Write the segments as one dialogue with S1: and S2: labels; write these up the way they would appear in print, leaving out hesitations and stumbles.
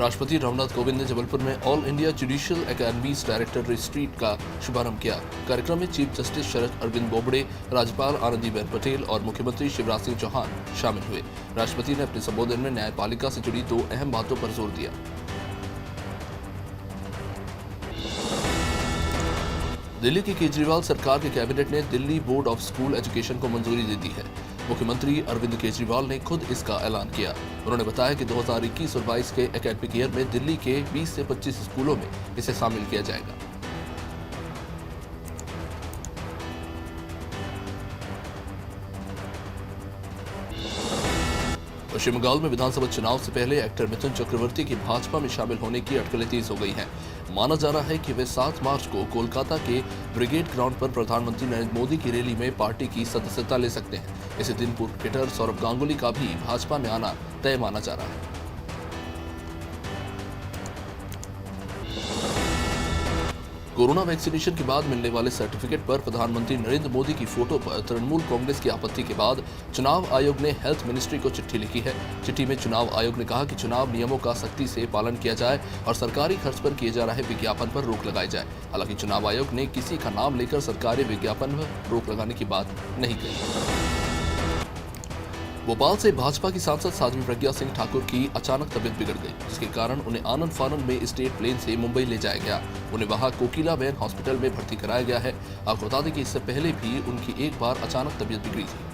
S1: राष्ट्रपति रामनाथ कोविंद ने जबलपुर में all India judicial academies director retreat का शुभारंभ किया। कार्यक्रम में चीफ जस्टिस शरद अरविंद बोबड़े, राज्यपाल आनंदीबेन पटेल और मुख्यमंत्री शिवराज सिंह चौहान शामिल हुए। राष्ट्रपति ने अपने संबोधन में न्यायपालिका से जुड़ी 2 अहम बातों पर जोर दिया। दिल्ली की केजरीवाल सरकार के कैबिनेट ने Delhi board of school education को मंजूरी दे दी है। मुख्यमंत्री अरविंद केजरीवाल ने खुद इसका ऐलान किया। उन्होंने बताया कि 2021 और 22 के एकेडमिक ईयर में दिल्ली के 20 से 25 स्कूलों में इसे शामिल किया जाएगा। पश्चिम बंगाल में विधानसभा चुनाव से पहले एक्टर मिथुन चक्रवर्ती की भाजपा में शामिल होने की अटकलें तेज हो गई हैं। माना जा रहा है कि वे 7 मार्च को कोलकाता के ब्रिगेड ग्राउंड पर प्रधानमंत्री नरेंद्र मोदी की रैली में पार्टी की सदस्यता ले सकते हैं। इसी दिन पूर्व क्रिकेटर सौरभ गांगुली का भी भाजपा में आना तय माना जा रहा है। कोरोना वैक्सीनेशन के बाद मिलने वाले सर्टिफिकेट पर प्रधानमंत्री नरेंद्र मोदी की फोटो पर तृणमूल कांग्रेस की आपत्ति के बाद चुनाव आयोग ने हेल्थ मिनिस्ट्री को चिट्ठी लिखी है। चिट्ठी में चुनाव आयोग ने कहा कि चुनाव नियमों का सख्ती से पालन किया जाए और सरकारी खर्च पर किए जा रहे विज्ञापन पर रोक लगाई जाए। हालांकि चुनाव आयोग ने किसी का नाम लेकर सरकारी विज्ञापन पर रोक लगाने की बात नहीं कही। भोपाल से भाजपा की सांसद साध्वी प्रज्ञा सिंह ठाकुर की अचानक तबीयत बिगड़ गई, जिसके कारण उन्हें आनंद फानंद में स्टेट प्लेन से मुंबई ले जाया गया। उन्हें वहां कोकिलाबेन हॉस्पिटल में भर्ती कराया गया है। आपको बता दें कि इससे पहले भी उनकी एक बार अचानक तबीयत बिगड़ी थी।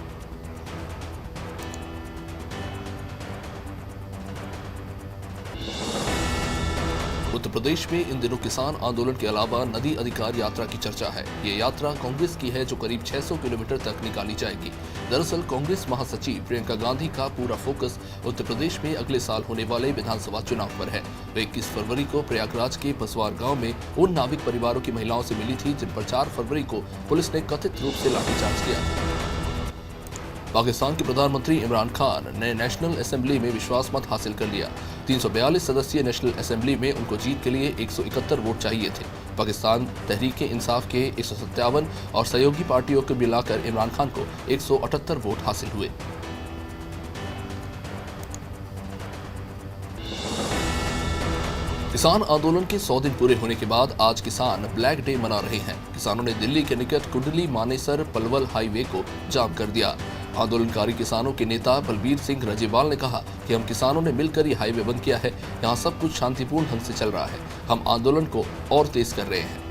S1: उत्तर प्रदेश में इन दिनों किसान आंदोलन के अलावा नदी अधिकार यात्रा की चर्चा है। ये यात्रा कांग्रेस की है जो करीब 600 किलोमीटर तक निकाली जाएगी। दरअसल कांग्रेस महासचिव प्रियंका गांधी का पूरा फोकस उत्तर प्रदेश में अगले साल होने वाले विधानसभा चुनाव पर है। वे 21 फरवरी को प्रयागराज के बसवार गांव में उन नाविक परिवारों की महिलाओं से मिली थी जिन पर 4 फरवरी को पुलिस ने कथित रूप से लाठीचार्ज किया था। पाकिस्तान के प्रधानमंत्री इमरान खान ने नेशनल असेंबली में विश्वास मत हासिल कर लिया। 342 सदस्यीय नेशनल असेंबली में उनको जीत के लिए 171 वोट चाहिए थे। पाकिस्तान तहरीक इंसाफ के 157 और सहयोगी पार्टियों को मिलाकर इमरान खान को 178 वोट हासिल हुए। किसान आंदोलन के 100 दिन पूरे होने के बाद आज किसान ब्लैक डे मना रहे हैं। किसानों ने दिल्ली के निकट कुंडली मानेसर पलवल हाईवे को जाम कर दिया। आंदोलनकारी किसानों के नेता बलबीर सिंह रजेवाल ने कहा कि हम किसानों ने मिलकर ये हाईवे बंद किया है। यहाँ सब कुछ शांतिपूर्ण ढंग से चल रहा है। हम आंदोलन को और तेज कर रहे हैं।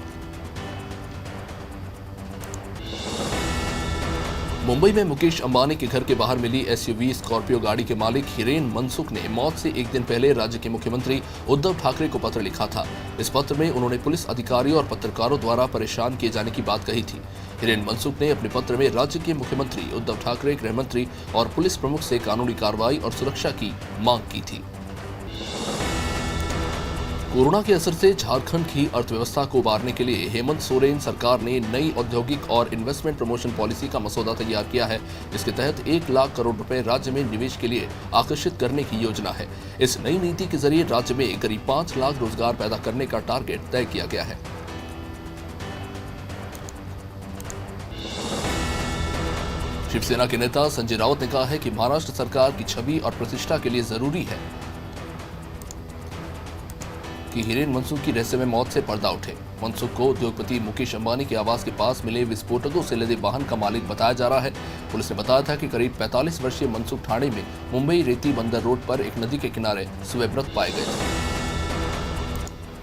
S1: मुंबई में मुकेश अंबानी के घर के बाहर मिली एसयूवी स्कॉर्पियो गाड़ी के मालिक हिरेन मनसुख ने मौत से एक दिन पहले राज्य के मुख्यमंत्री उद्धव ठाकरे को पत्र लिखा था। इस पत्र में उन्होंने पुलिस अधिकारियों और पत्रकारों द्वारा परेशान किए जाने की बात कही थी। हिरेन मनसुख ने अपने पत्र में राज्य के मुख्यमंत्री उद्धव ठाकरे, गृहमंत्री और पुलिस प्रमुख से कानूनी कार्रवाई और सुरक्षा की मांग की थी। कोरोना के असर से झारखंड की अर्थव्यवस्था को उबारने के लिए हेमंत सोरेन सरकार ने नई औद्योगिक और इन्वेस्टमेंट प्रमोशन पॉलिसी का मसौदा तैयार किया है। इसके तहत 1 लाख करोड़ रुपए राज्य में निवेश के लिए आकर्षित करने की योजना है। इस नई नीति के जरिए राज्य में करीब 5 लाख रोजगार पैदा करने का टारगेट तय किया गया है। शिवसेना के नेता संजय राउत ने कहा है कि महाराष्ट्र सरकार की छवि और प्रतिष्ठा के लिए जरूरी है कि हिरेन मनसुख की रहस्यमय मौत से पर्दा उठे। मनसुख को उद्योगपति मुकेश अंबानी के आवास के पास मिले विस्फोटकों से लदे वाहन का मालिक बताया जा रहा है। पुलिस ने बताया था कि करीब 45 वर्षीय मनसुख ठाणे में मुंबई रेती बंदर रोड पर एक नदी के किनारे सुबह पाए गए थे।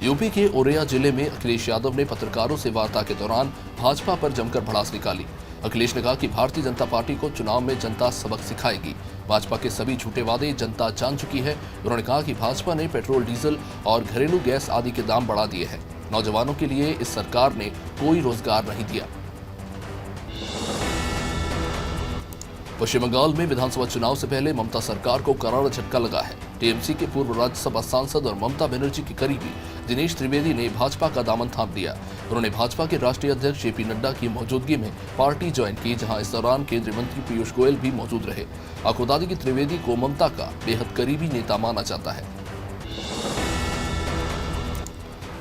S1: यूपी के औरैया जिले में अखिलेश यादव ने पत्रकारों से वार्ता के दौरान भाजपा पर जमकर भड़ास निकाली। अखिलेश ने कहा कि भारतीय जनता पार्टी को चुनाव में जनता सबक सिखाएगी। भाजपा के सभी झूठे वादे जनता जान चुकी है। उन्होंने कहा कि भाजपा ने पेट्रोल, डीजल और घरेलू गैस आदि के दाम बढ़ा दिए हैं। नौजवानों के लिए इस सरकार ने कोई रोजगार नहीं दिया। पश्चिम बंगाल में विधानसभा चुनाव से पहले ममता सरकार को करारा झटका लगा है। टीएमसी के पूर्व राज्यसभा सांसद और ममता बनर्जी के करीबी दिनेश त्रिवेदी ने भाजपा का दामन थाम लिया। उन्होंने भाजपा के राष्ट्रीय अध्यक्ष जेपी नड्डा की मौजूदगी में पार्टी ज्वाइन की, जहां इस दौरान केंद्रीय मंत्री पीयूष गोयल भी मौजूद रहे। आपको बता दें कि त्रिवेदी को ममता का बेहद करीबी नेता माना जाता है।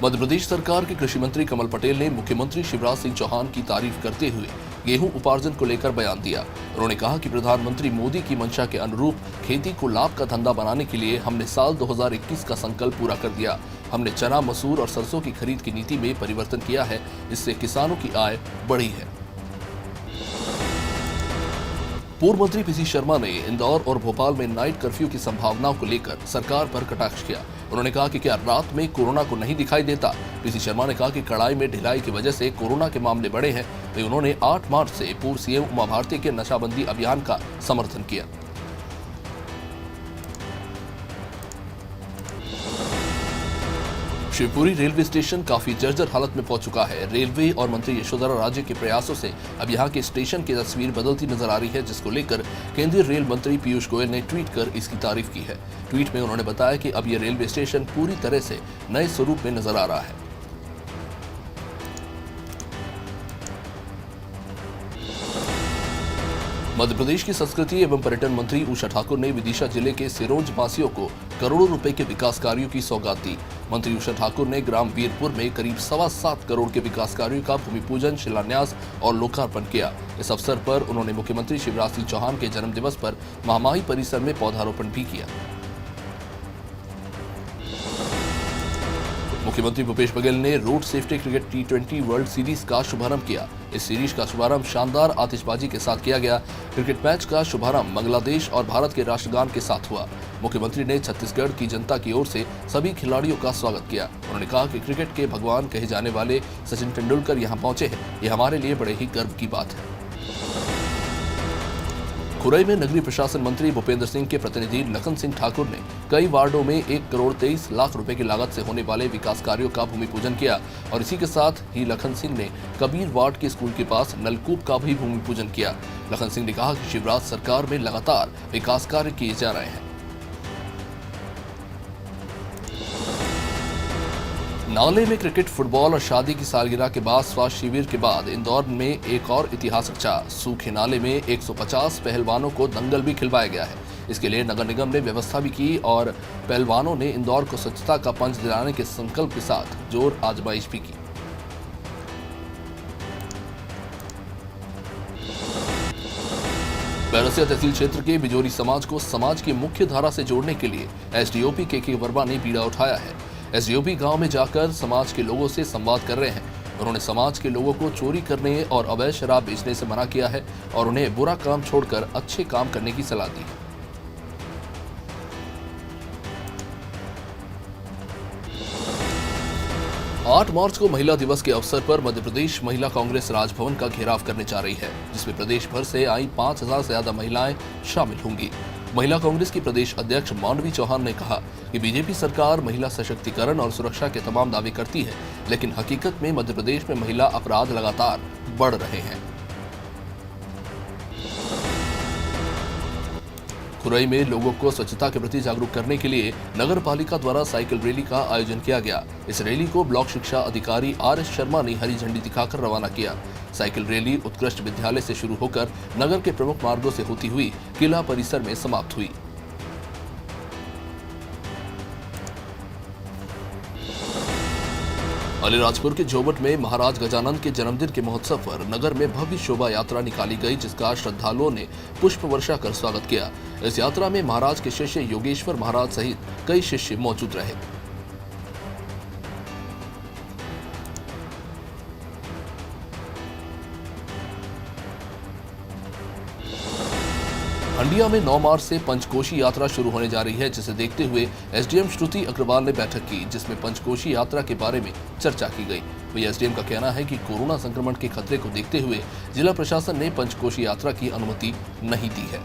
S1: मध्य प्रदेश सरकार के कृषि मंत्री कमल पटेल ने मुख्यमंत्री शिवराज सिंह चौहान की तारीफ करते हुए गेहूं उपार्जन को लेकर बयान दिया। उन्होंने कहा कि प्रधानमंत्री मोदी की मंशा के अनुरूप खेती को लाभ का धंधा बनाने के लिए हमने साल 2021 का संकल्प पूरा कर दिया। हमने चना, मसूर और सरसों की खरीद की नीति में परिवर्तन किया है, इससे किसानों की आय बढ़ी है। पूर्व मंत्री पीसी शर्मा ने इंदौर और भोपाल में नाइट कर्फ्यू की संभावनाओं को लेकर सरकार पर कटाक्ष किया। उन्होंने कहा कि क्या रात में कोरोना को नहीं दिखाई देता। पीसी शर्मा ने कहा कि कड़ाई में ढिलाई की वजह से कोरोना के मामले बढ़े हैं। तो उन्होंने 8 मार्च से पूर्व सीएम उमा भारती के नशाबंदी अभियान का समर्थन किया। शिवपुरी रेलवे स्टेशन काफी जर्जर हालत में पहुंच चुका है। रेलवे और मंत्री यशोधरा राजे के प्रयासों से अब यहां के स्टेशन की तस्वीर बदलती नजर आ रही है, जिसको लेकर केंद्रीय रेल मंत्री पीयूष गोयल ने ट्वीट कर इसकी तारीफ की है। ट्वीट में उन्होंने बताया कि अब यह रेलवे स्टेशन पूरी तरह से नए स्वरूप में नजर आ रहा है। मध्य प्रदेश की संस्कृति एवं पर्यटन मंत्री उषा ठाकुर ने विदिशा जिले के सिरोंज वासियों को करोड़ों रुपए के विकास कार्यों की सौगात दी। मंत्री उषा ठाकुर ने ग्राम वीरपुर में करीब 7.25 करोड़ के विकास कार्यों का भूमि पूजन, शिलान्यास और लोकार्पण किया। इस अवसर पर उन्होंने मुख्यमंत्री शिवराज सिंह चौहान के जन्मदिवस पर महामाही परिसर में पौधारोपण भी किया। मुख्यमंत्री भूपेश बघेल ने road safety cricket T20 world series का शुभारंभ किया। इस सीरीज का शुभारंभ शानदार आतिशबाजी के साथ किया गया। क्रिकेट मैच का शुभारंभ बांग्लादेश और भारत के राष्ट्रगान के साथ हुआ। मुख्यमंत्री ने छत्तीसगढ़ की जनता की ओर से सभी खिलाड़ियों का स्वागत किया। उन्होंने कहा कि क्रिकेट के भगवान कहे जाने वाले सचिन तेंदुलकर यहां पहुंचे हैं, ये हमारे लिए बड़े ही गर्व की बात है। खुरई में नगरीय प्रशासन मंत्री भूपेंद्र सिंह के प्रतिनिधि लखन सिंह ठाकुर ने कई वार्डों में 1 करोड़ 23 लाख रुपए की लागत से होने वाले विकास कार्यों का भूमि पूजन किया और इसी के साथ ही लखन सिंह ने कबीर वार्ड के स्कूल के पास नलकूप का भी भूमि पूजन किया। लखन सिंह ने कहा कि शिवराज सरकार में लगातार विकास कार्य किए जा रहे हैं। नाले में क्रिकेट, फुटबॉल और शादी की सालगिरह के बाद स्वास्थ्य शिविर के बाद इंदौर में एक और इतिहास रचा। सूखे नाले में 150 पहलवानों को दंगल भी खिलवाया गया है। इसके लिए नगर निगम ने व्यवस्था भी की और पहलवानों ने इंदौर को स्वच्छता का पंच दिलाने के संकल्प के साथ जोर आजमाइश भी की। बैरसिया तहसील क्षेत्र के बिजोरी समाज को समाज की मुख्य धारा से जोड़ने के लिए एसडीओपी के वर्मा ने बीड़ा उठाया है। एसडीओपी गांव में जाकर समाज के लोगों से संवाद कर रहे हैं। उन्होंने समाज के लोगों को चोरी करने और अवैध शराब बेचने से मना किया है और उन्हें बुरा काम छोड़कर अच्छे काम करने की सलाह दी है। आठ मार्च को महिला दिवस के अवसर पर मध्य प्रदेश महिला कांग्रेस राजभवन का घेराव करने जा रही है, जिसमें प्रदेश भर से आई 5000 से ज्यादा महिलाएं शामिल होंगी। महिला कांग्रेस की प्रदेश अध्यक्ष मांडवी चौहान ने कहा कि बीजेपी सरकार महिला सशक्तिकरण और सुरक्षा के तमाम दावे करती है, लेकिन हकीकत में मध्य प्रदेश में महिला अपराध लगातार बढ़ रहे हैं। खुरई में लोगों को स्वच्छता के प्रति जागरूक करने के लिए नगर पालिका द्वारा साइकिल रैली का आयोजन किया गया। इस रैली को ब्लॉक शिक्षा अधिकारी RS शर्मा ने हरी झंडी दिखाकर रवाना किया। साइकिल रैली उत्कृष्ट विद्यालय से शुरू होकर नगर के प्रमुख मार्गों से होती हुई किला परिसर में समाप्त हुई। अलीराजपुर के जोबट में महाराज गजानन के जन्मदिन के महोत्सव पर नगर में भव्य शोभा यात्रा निकाली गई, जिसका श्रद्धालुओं ने पुष्प वर्षा कर स्वागत किया। इस यात्रा में महाराज के शिष्य योगेश्वर महाराज सहित कई शिष्य मौजूद रहे। हंडिया में 9 मार्च से पंचकोशी यात्रा शुरू होने जा रही है, जिसे देखते हुए एसडीएम श्रुति अग्रवाल ने बैठक की, जिसमें पंचकोशी यात्रा के बारे में चर्चा की गई। वही एसडीएम का कहना है कि कोरोना संक्रमण के खतरे को देखते हुए जिला प्रशासन ने पंचकोशी यात्रा की अनुमति नहीं दी है।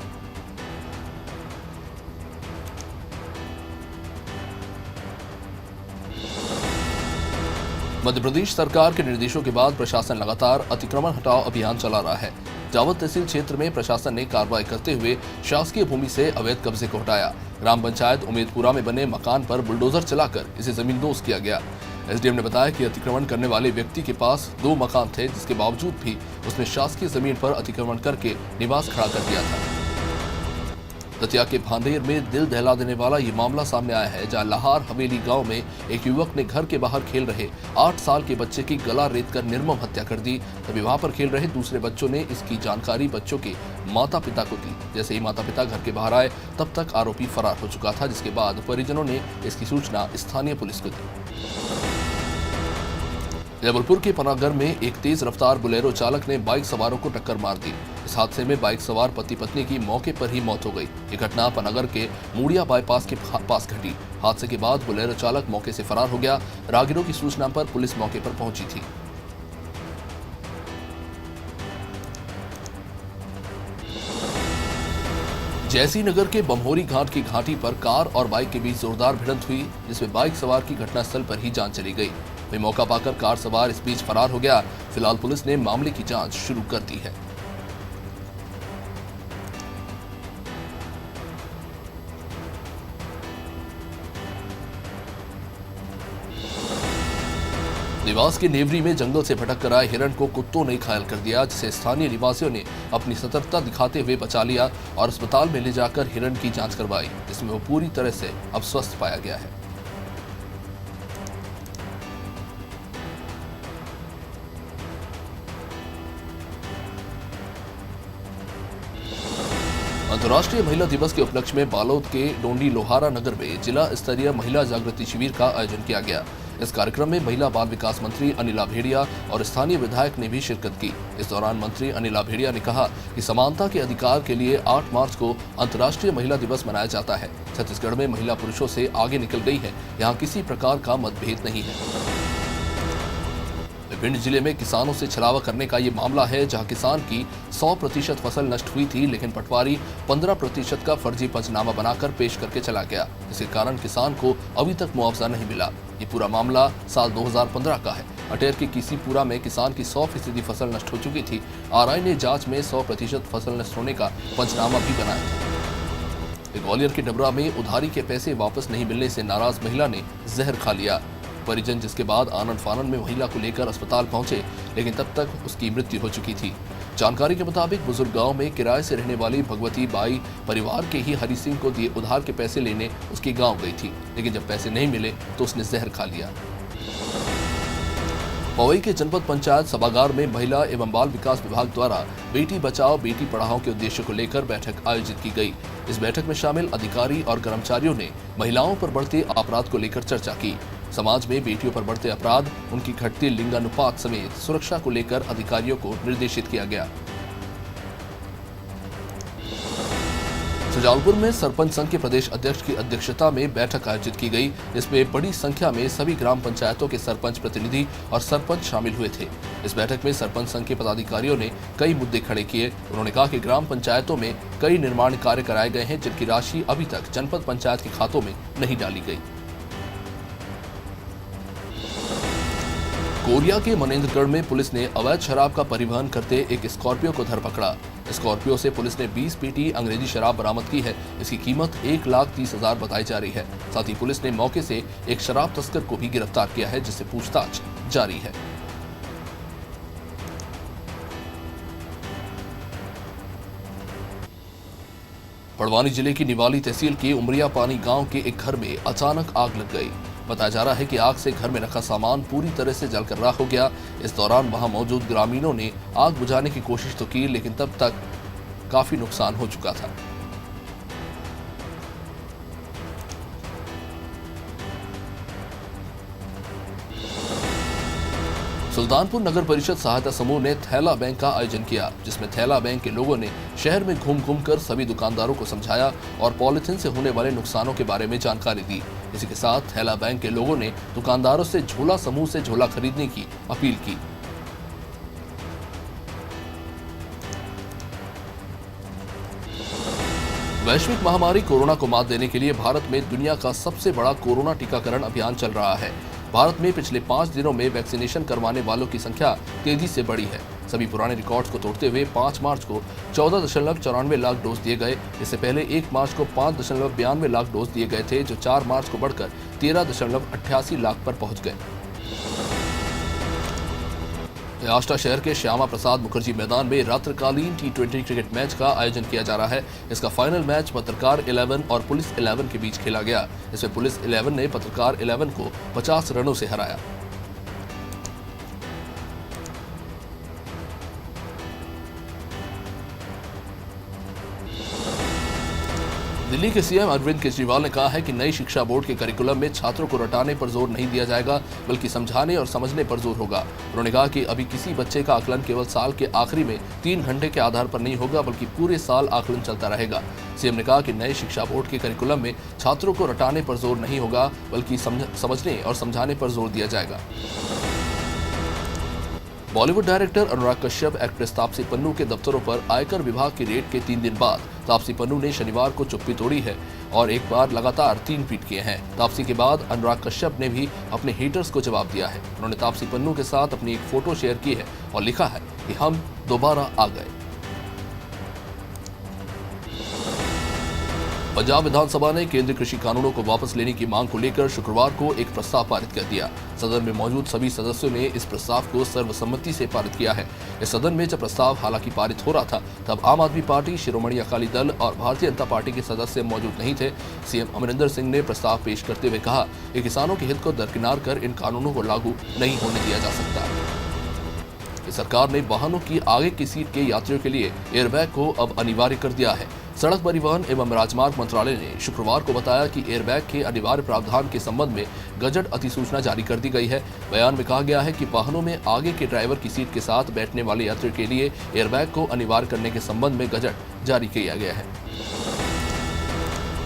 S1: मध्य प्रदेश सरकार के निर्देशों के बाद प्रशासन लगातार अतिक्रमण हटाओ अभियान चला रहा है। जावत तहसील क्षेत्र में प्रशासन ने कार्रवाई करते हुए शासकीय भूमि से अवैध कब्जे को हटाया। ग्राम पंचायत उमेदपुरा में बने मकान पर बुलडोजर चलाकर इसे जमींदोज किया गया। एसडीएम ने बताया कि अतिक्रमण करने वाले व्यक्ति के पास 2 मकान थे, जिसके बावजूद भी उसने शासकीय जमीन पर अतिक्रमण करके निवास खड़ा कर दिया था। दतिया के भांडेर में दिल दहला देने वाला ये मामला सामने आया है, जहां लाहार हवेली गांव में एक युवक ने घर के बाहर खेल रहे 8 साल के बच्चे की गला रेतकर निर्मम हत्या कर दी। तभी वहां पर खेल रहे दूसरे बच्चों ने इसकी जानकारी बच्चों के माता पिता को दी। जैसे ही माता पिता घर के बाहर आए, तब तक आरोपी फरार हो चुका था, जिसके बाद परिजनों ने इसकी सूचना स्थानीय पुलिस को दी। जबलपुर के पनागर में एक तेज रफ्तार बुलेरो चालक ने बाइक सवारों को टक्कर मार दी। इस हादसे में बाइक सवार पति पत्नी की मौके पर ही मौत हो गई। ये घटना पनागर के मूड़िया बाईपास के पास घटी। हादसे के बाद बुलेरो चालक मौके से फरार हो गया। राहगीरों की सूचना पर पुलिस मौके पर पहुंची थी। जैसी नगर के बमहोरी घाट की घाटी पर कार और बाइक के बीच जोरदार भिड़ंत हुई, जिसमें बाइक सवार की घटनास्थल पर ही जान चली गई। वहीं मौका पाकर कार सवार इस बीच फरार हो गया। फिलहाल पुलिस ने मामले की जांच शुरू कर दी है। देवास के नेवरी में जंगल से भटक कर आए हिरण को कुत्तों ने घायल कर दिया, जिसे स्थानीय निवासियों ने अपनी सतर्कता दिखाते हुए बचा लिया और अस्पताल में ले जाकर हिरण की जांच करवाई, जिसमें वो पूरी तरह से अब स्वस्थ पाया गया है। अंतर्राष्ट्रीय महिला दिवस के उपलक्ष्य में बालोद के डोंडी लोहारा नगर में जिला स्तरीय महिला जागृति शिविर का आयोजन किया गया। इस कार्यक्रम में महिला बाल विकास मंत्री अनिला भेड़िया और स्थानीय विधायक ने भी शिरकत की। इस दौरान मंत्री अनिला भेड़िया ने कहा कि समानता के अधिकार के लिए 8 मार्च को अंतर्राष्ट्रीय महिला दिवस मनाया जाता है। छत्तीसगढ़ में महिला पुरुषों से आगे निकल गई है। यहाँ किसी प्रकार का मतभेद नहीं है। भिंड जिले में किसानों से छलावा करने का ये मामला है, जहां किसान की 100% फसल नष्ट हुई थी, लेकिन पटवारी 15% का फर्जी पंचनामा बनाकर पेश करके चला गया। इसके कारण किसान को अभी तक मुआवजा नहीं मिला। ये पूरा मामला साल 2015 का है। अटेर के किसीपुरा में किसान की 100% फसल नष्ट हो चुकी थी। आरआई ने जांच में 100% फसल नष्ट होने का पंचनामा भी बनाया था। ग्वालियर के डबरा में उधारी के पैसे वापस नहीं मिलने से नाराज महिला ने जहर खा लिया। परिजन जिसके बाद आनन फानन में महिला को लेकर अस्पताल पहुंचे, लेकिन तब तक उसकी मृत्यु हो चुकी थी। जानकारी के मुताबिक बुजुर्ग गांव में किराए से रहने वाली भगवती बाई परिवार के ही हरि सिंह को दिए उधार के पैसे लेने उसके गांव गई थी, लेकिन जब पैसे नहीं मिले तो उसने जहर खा लिया। पवई के जनपद पंचायत सभागार में महिला एवं बाल विकास विभाग द्वारा बेटी बचाओ बेटी पढ़ाओ के उद्देश्य को लेकर बैठक आयोजित की गई। इस बैठक में शामिल अधिकारी और कर्मचारियों ने महिलाओं पर बढ़ते अपराध को लेकर चर्चा की। समाज में बेटियों पर बढ़ते अपराध, उनकी घटती लिंगानुपात समेत सुरक्षा को लेकर अधिकारियों को निर्देशित किया गया। सुजावलपुर में सरपंच संघ के प्रदेश अध्यक्ष की अध्यक्षता में बैठक आयोजित की गई। इसमें बड़ी संख्या में सभी ग्राम पंचायतों के सरपंच प्रतिनिधि और सरपंच शामिल हुए थे। इस बैठक में सरपंच संघ के पदाधिकारियों ने कई मुद्दे खड़े किए। उन्होंने कहा कि ग्राम पंचायतों में कई निर्माण कार्य कराए गए हैं, जिनकी राशि अभी तक जनपद पंचायत के खातों में नहीं डाली गई। कोरिया के मनेंद्रगढ़ में पुलिस ने अवैध शराब का परिवहन करते एक स्कॉर्पियो को धर पकड़ा। स्कॉर्पियो से पुलिस ने 20 पेटी अंग्रेजी शराब बरामद की है। इसकी कीमत 1,30,000 बताई जा रही है। साथ ही पुलिस ने मौके से एक शराब तस्कर को भी गिरफ्तार किया है, जिससे पूछताछ जारी है। बड़वानी जिले की निवाली तहसील के उमरिया पानी गांव के एक घर में अचानक आग लग गई। बताया जा रहा है कि आग से घर में रखा सामान पूरी तरह से जलकर राख हो गया। इस दौरान वहां मौजूद ग्रामीणों ने आग बुझाने की कोशिश तो की, लेकिन तब तक काफी नुकसान हो चुका था। सुल्तानपुर नगर परिषद सहायता समूह ने थैला बैंक का आयोजन किया, जिसमें थैला बैंक के लोगों ने शहर में घूम कर सभी दुकानदारों को समझाया और पॉलिथीन से होने वाले नुकसानों के बारे में जानकारी दी। इसी के साथ थैला बैंक के लोगों ने दुकानदारों से झोला समूह से झोला खरीदने की अपील की। वैश्विक महामारी कोरोना को मात देने के लिए भारत में दुनिया का सबसे बड़ा कोरोना टीकाकरण अभियान चल रहा है। भारत में पिछले 5 दिनों में वैक्सीनेशन करवाने वालों की संख्या तेजी से बढ़ी है। सभी पुराने रिकॉर्ड्स को तोड़ते हुए 5 मार्च को 14.94 लाख डोज दिए गए। इससे पहले 1 मार्च को 5.92 लाख डोज दिए गए थे, जो 4 मार्च को बढ़कर 13.88 लाख पर पहुंच गए। आष्टा शहर के श्यामा प्रसाद मुखर्जी मैदान में रात्रिकालीन T20 क्रिकेट मैच का आयोजन किया जा रहा है। इसका फाइनल मैच पत्रकार 11 और पुलिस 11 के बीच खेला गया। इसमें पुलिस 11 ने पत्रकार 11 को 50 रनों से हराया। दिल्ली के सीएम अरविंद केजरीवाल ने कहा है कि नई शिक्षा बोर्ड के करिकुलम में छात्रों को रटाने पर जोर नहीं दिया जाएगा, बल्कि समझाने और समझने पर जोर होगा। उन्होंने कहा कि अभी किसी बच्चे का आकलन केवल साल के आखिरी में 3 घंटे के आधार पर नहीं होगा, बल्कि पूरे साल आकलन चलता रहेगा। सीएम ने कहा कि नए शिक्षा बोर्ड के करिकुलम में छात्रों को रटाने पर जोर नहीं होगा, बल्कि समझने और समझाने पर जोर दिया जाएगा। बॉलीवुड डायरेक्टर अनुराग कश्यप एक्ट्रेस तापसी पन्नू के दफ्तरों पर आयकर विभाग की रेड के 3 दिन बाद तापसी पन्नू ने शनिवार को चुप्पी तोड़ी है और एक बार लगातार 3 ट्वीट किए हैं। तापसी के बाद अनुराग कश्यप ने भी अपने हेटर्स को जवाब दिया है। उन्होंने तापसी पन्नू के साथ अपनी एक फोटो शेयर की है और लिखा है कि हम दोबारा आ गए। पंजाब विधानसभा ने केंद्रीय कृषि कानूनों को वापस लेने की मांग को लेकर शुक्रवार को एक प्रस्ताव पारित कर दिया। सदन में मौजूद सभी सदस्यों ने इस प्रस्ताव को सर्वसम्मति से पारित किया है। इस सदन में जब प्रस्ताव हालांकि पारित हो रहा था, तब आम आदमी पार्टी, शिरोमणि अकाली दल और भारतीय जनता पार्टी के सदस्य मौजूद नहीं थे। सीएम अमरिंदर सिंह ने प्रस्ताव पेश करते हुए कहा कि किसानों के हित को दरकिनार कर इन कानूनों को लागू नहीं होने दिया जा सकता। सरकार ने वाहनों की आगे की सीट के यात्रियों के लिए एयरबैग को अब अनिवार्य कर दिया है। सड़क परिवहन एवं राजमार्ग मंत्रालय ने शुक्रवार को बताया कि एयरबैग के अनिवार्य प्रावधान के संबंध में गजट अधिसूचना जारी कर दी गई है। बयान में कहा गया है कि वाहनों में आगे के ड्राइवर की सीट के साथ बैठने वाले यात्रियों के लिए एयरबैग को अनिवार्य करने के संबंध में गजट जारी किया गया है।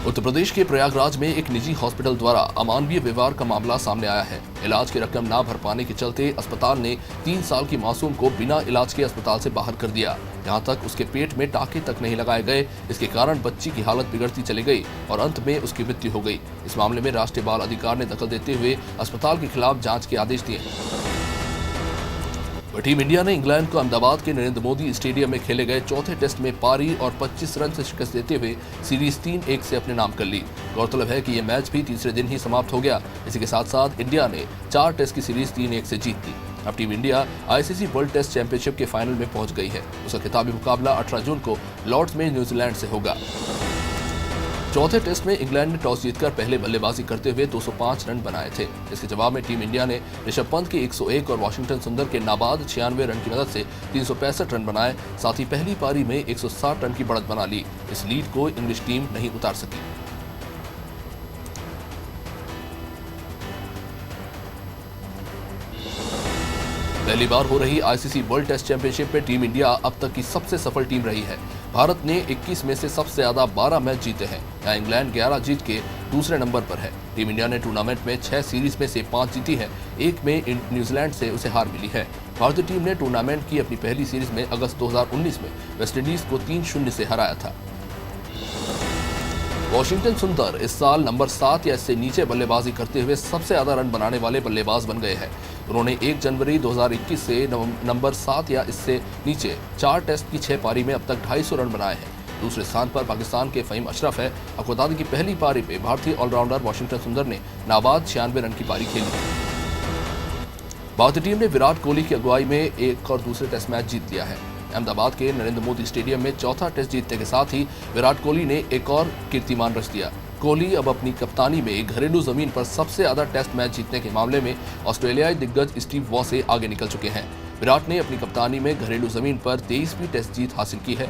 S1: उत्तर प्रदेश के प्रयागराज में एक निजी हॉस्पिटल द्वारा अमानवीय व्यवहार का मामला सामने आया है। इलाज की रकम ना भर पाने के चलते अस्पताल ने 3 साल की मासूम को बिना इलाज के अस्पताल से बाहर कर दिया। यहां तक उसके पेट में टाँके तक नहीं लगाए गए। इसके कारण बच्ची की हालत बिगड़ती चली गई और अंत में उसकी मृत्यु हो गई। इस मामले में राष्ट्रीय बाल अधिकार ने दखल देते हुए अस्पताल के खिलाफ जाँच के आदेश दिए। टीम इंडिया ने इंग्लैंड को अहमदाबाद के नरेंद्र मोदी स्टेडियम में खेले गए चौथे टेस्ट में पारी और 25 रन से शिकस्त देते हुए सीरीज 3-1 से अपने नाम कर ली। गौरतलब है कि यह मैच भी तीसरे दिन ही समाप्त हो गया। इसी के साथ साथ इंडिया ने 4 टेस्ट की सीरीज 3-1 से जीत ली। अब team India ICC world test championship के फाइनल में पहुंच गई है। उसका खिताबी मुकाबला 18 जून को लॉर्ड्स में न्यूजीलैंड से होगा। चौथे टेस्ट में इंग्लैंड ने टॉस जीतकर पहले बल्लेबाजी करते हुए 205 रन बनाए थे। इसके जवाब में टीम इंडिया ने ऋषभ पंत के 101 और वाशिंगटन सुंदर के नाबाद 96 रन की मदद से 365 रन बनाए। साथ ही पहली पारी में 160 रन की बढ़त बना ली। इस लीड को इंग्लिश टीम नहीं उतार सकी। पहली बार हो रही आईसीसी वर्ल्ड टेस्ट चैंपियनशिप में टीम इंडिया अब तक की सबसे सफल टीम रही है। भारत ने 21 में से सबसे ज्यादा 12 मैच जीते हैं। यहाँ इंग्लैंड 11 जीत के दूसरे नंबर पर है। टीम इंडिया ने टूर्नामेंट में 6 सीरीज में से 5 जीती है। एक में न्यूजीलैंड से उसे हार मिली है। भारतीय टीम ने टूर्नामेंट की अपनी पहली सीरीज में अगस्त 2019 में वेस्टइंडीज को 3-0 से हराया था। वाशिंगटन सुंदर इस साल नंबर 7 या इससे नीचे बल्लेबाजी करते हुए सबसे ज्यादा रन बनाने वाले बल्लेबाज बन गए हैं। उन्होंने 1 जनवरी 2021 से नंबर 7 या इससे नीचे 4 टेस्ट की 6 पारी में अब तक 250 रन बनाए हैं। दूसरे स्थान पर पाकिस्तान के फ़हीम अशरफ है। आपको बता दें कि पहली पारी में भारतीय ऑलराउंडर वाशिंगटन सुंदर ने नाबाद 96 रन की पारी खेली। भारतीय टीम ने विराट कोहली की अगुवाई में एक और दूसरे टेस्ट मैच जीत लिया है। अहमदाबाद के नरेंद्र मोदी स्टेडियम में चौथा टेस्ट जीतने के साथ ही विराट कोहली ने एक और कीर्तिमान रच दिया। कोहली अब अपनी कप्तानी में घरेलू जमीन पर सबसे ज्यादा टेस्ट मैच जीतने के मामले में ऑस्ट्रेलियाई दिग्गज स्टीव वॉ से आगे निकल चुके हैं। विराट ने अपनी कप्तानी में घरेलू जमीन पर 23वीं टेस्ट जीत हासिल की है।